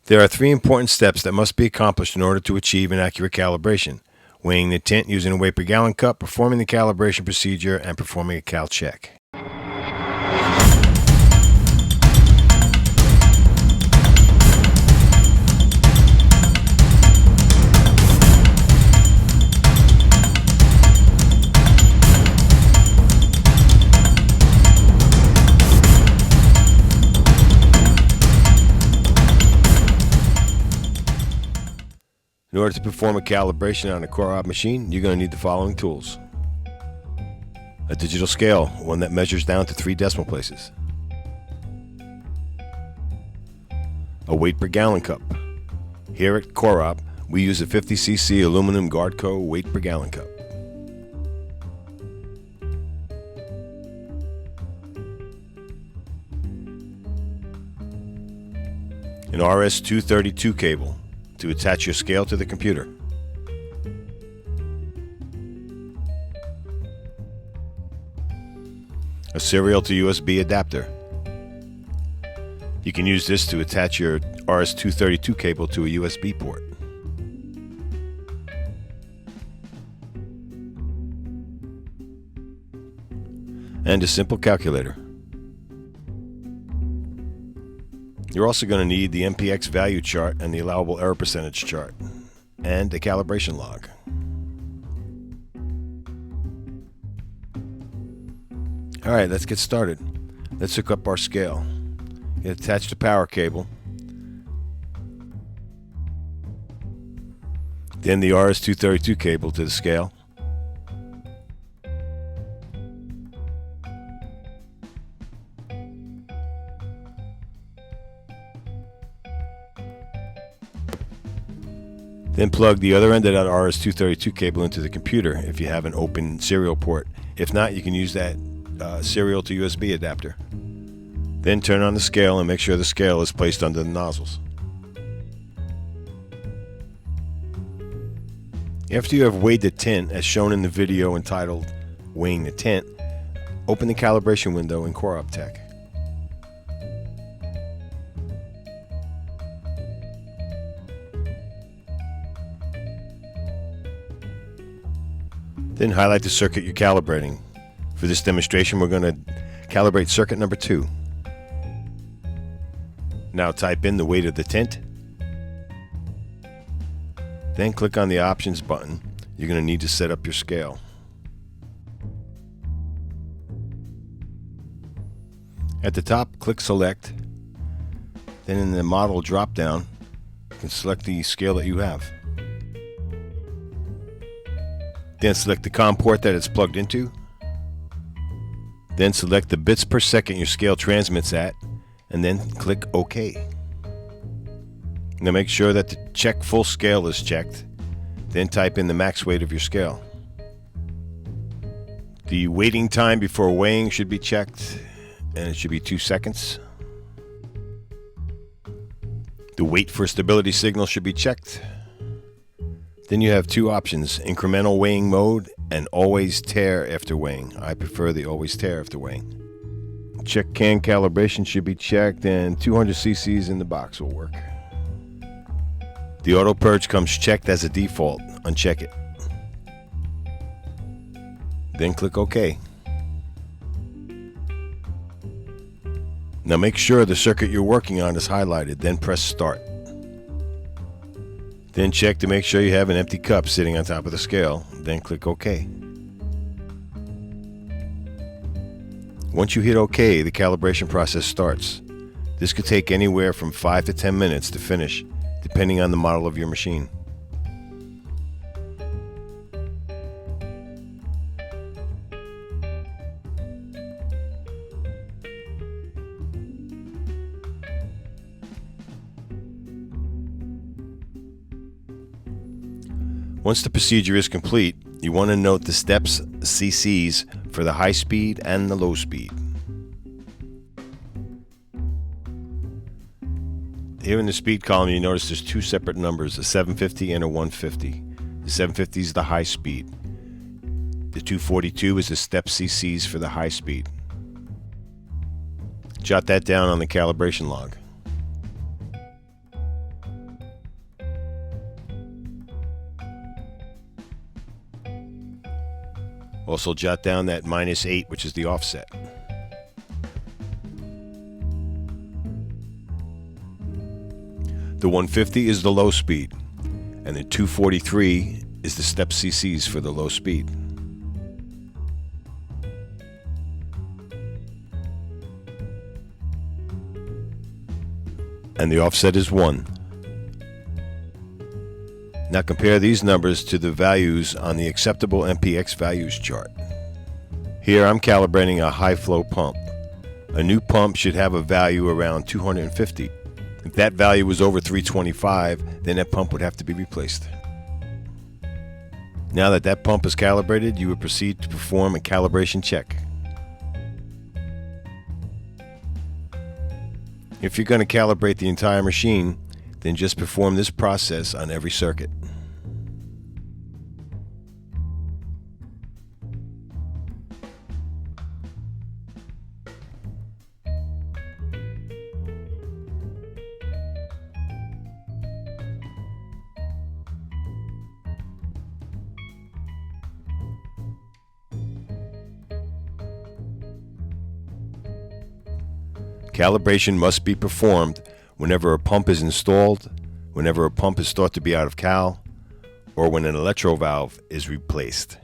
There are 3 important steps that must be accomplished in order to achieve an accurate calibration: weighing the tint using a weight per gallon cup, performing the calibration procedure, and performing a cal check. In order to perform a calibration on a COROB machine, you're going to need the following tools: a digital scale, one that measures down to 3 decimal places; a weight per gallon cup. Here at COROB, we use a 50cc aluminum Guardco weight per gallon cup; an RS-232 cable to attach your scale to the computer; a serial to USB adapter. You can use this to attach your RS-232 cable to a USB port; and a simple calculator. You're also going to need the MPX value chart and the allowable error percentage chart, and a calibration log. Alright, let's get started. Let's hook up our scale. Attach the power cable, then the RS-232 cable to the scale, then plug the other end of that RS-232 cable into the computer if you have an open serial port. If not, you can use that serial to USB adapter. Then turn on the scale and make sure the scale is placed under the nozzles. After you have weighed the tint, as shown in the video entitled Weighing the Tint, open the calibration window in COROB Tech. Then highlight the circuit you're calibrating. For this demonstration, we're going to calibrate circuit number 2. Now type in the weight of the tint. Then click on the options button. You're going to need to set up your scale. At the top, click select. Then in the model drop down, you can select the scale that you have. Then select the COM port that it's plugged into. Then select the bits per second your scale transmits at, and then click OK. Now make sure that the check full scale is checked. Then type in the max weight of your scale. The waiting time before weighing should be checked, and it should be 2 seconds. The wait for stability signal should be checked. Then you have 2 options: incremental weighing mode and always tare after weighing. I prefer the always tare after weighing. Check can calibration should be checked, and 200 cc's in the box will work. The auto purge comes checked as a default. Uncheck it. Then click OK. Now make sure the circuit you're working on is highlighted, then press start. Then check to make sure you have an empty cup sitting on top of the scale, then click OK. Once you hit OK, the calibration process starts. This could take anywhere from 5 to 10 minutes to finish, depending on the model of your machine. Once the procedure is complete, you want to note the steps CCs for the high speed and the low speed. Here in the speed column, you notice there's 2 separate numbers, a 750 and a 150. The 750 is the high speed. The 242 is the step CCs for the high speed. Jot that down on the calibration log. Also jot down that -8, which is the offset. The 150 is the low speed, and the 243 is the step cc's for the low speed. And the offset is 1. Now compare these numbers to the values on the acceptable MPX values chart. Here I'm calibrating a high flow pump. A new pump should have a value around 250. If that value was over 325, then that pump would have to be replaced. Now that that pump is calibrated, you would proceed to perform a calibration check. If you're going to calibrate the entire machine, then just perform this process on every circuit. Calibration must be performed whenever a pump is installed, whenever a pump is thought to be out of cal, or when an electro valve is replaced.